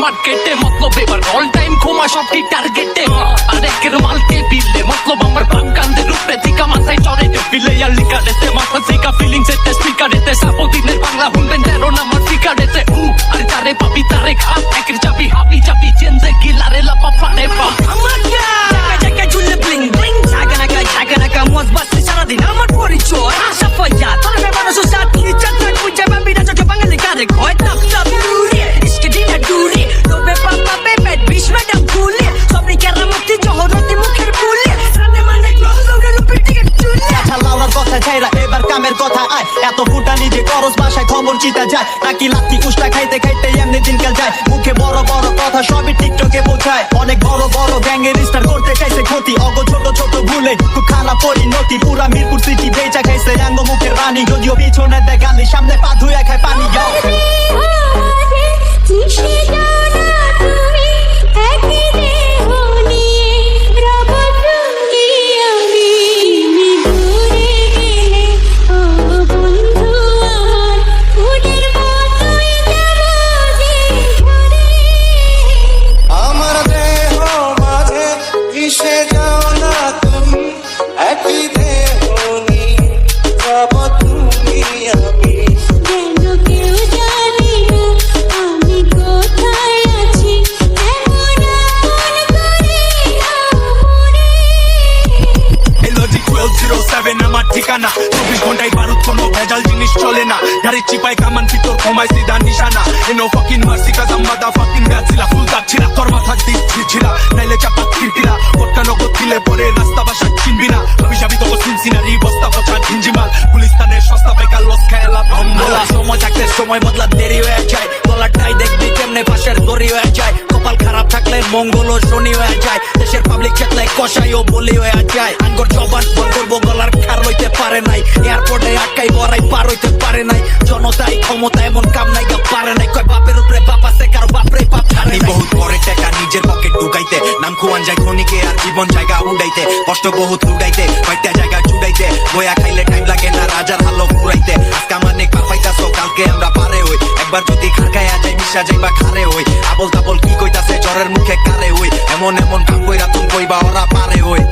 মার্কেটে মতলব এবার all time ঘুমা সবটি টার্গেটে আরেকের মালকে বিলে মতলব আমার বাঙ্কানদের উপরে থেকে মাথায় চড়ে বিলে আর লিকারেতে মাথা থেকে ফিলিংস এতে স্পিকারেতে সাবদিনের বাংলা শুনবেন 13 নাম্বার ফিকারেতে আর তারে পাবি তারে খা একের চাবি হাবি চাবি চেঞ্জে গিলারে লাপা প্রাণে পা আমার জায়গা ঝুলে ব্লিং ব্লিং ঝাগা মজ বাসে সারাদিন আমার পরিচয় আশা পাইয়া তোর মানুষ সাথী চাচা কুচা বাবিরা চোখে বাঙালি কারে কয় তাপ তাপ দূরে ইসকে দিনে দূরে তবে পাপা বেবে বিশ ম্যাডাম ভুলে সবরি কেরামতি জহরতি মুখের ভুলে সামনে মানে গ্লোবের উপর টিকে চুলে আচ্ছা লাউলার কথা ছাইরা এবার কামের কথা আয় এত ফুটা নিজে করস বাসায় খবর চিতা যায় নাকি লাত্তি কুষ্টা খাইতে খাইতে এমনি দিনকাল যায় মুখে বড় বড় কথা সবই টিকটকে বোঝায় অনেক বড় বড় গ্যাংয়ের স্টার করতে চাইছে ক্ষতি অগ ছোট ছোট ভুলে খুব খারাপ পরিণতি পুরা মিরপুর সিটি বেচা খাইছে আঙ্গ মুখের রানী যদিও পিছনে দেয় গালি সামনে পা ধুয়ে খায় পানি যাও আমার ঠিকানা 24 ঘন্টায় বারুদ কোনো ভেজাল জিনিস চলে না গাড়ির চিপাই কামান ভিতর কমায় সিধা নিশানা এনো ফাকিং মার্সি কাজ মাদা ফাকিং ব্যাচিলা ফুল দাচ্ছিলা তোর মাথা দিক ছিলা নাইলে চাপা খিরকিলা পটকা নগদ দিলে পরে রাস্তা বাসা চিনবি না আমি যাবি তো সিনসিনারি বস্তা পচা ঝিঞ্জিমাল গুলিস্তানের সস্তা বেকার লস খেলা ভম্বলা সময় থাকতে সময় বদলা দেরি হয়ে যায় গলাটাই দেখবি কেমনে পাশের দড়ি হয়ে যায় কপাল খারাপ থাকলে মঙ্গল ও শনি হয়ে যায় দেশের পাবলিক ক্ষেত্রে কষাই ও বলি হয়ে যায় আঙ্গর জবান বন্ধ করবো গলার খার হইতে পারে নাই এয়ারপোর্টে আটকাই বড়াই পার হইতে পারে নাই জনতাই ক্ষমতা এমন কাম নাই পারে নাই কয় বাপের উপরে বাপ আছে কারো বাপরে বাপ ছাড়ে বহুত পরে টাকা নিজের পকেট ঢুকাইতে নাম খুয়ান যায় খনিকে আর জীবন জায়গা উড়াইতে কষ্ট বহুত উড়াইতে কয়টা জায়গা চুড়াইতে বয়া খাইলে টাইম লাগে না রাজার হালো ফুরাইতে আজকে মানে পাইতাছো কালকে আমরা পারে হই একবার যদি খারকায়া যাই মিশা যাইবা খারে হই আবল তাবল কি কইতাছে জ্বরের মুখে কারে হই এমন এমন কাম কইরা তুমি কইবা ওরা পারে হই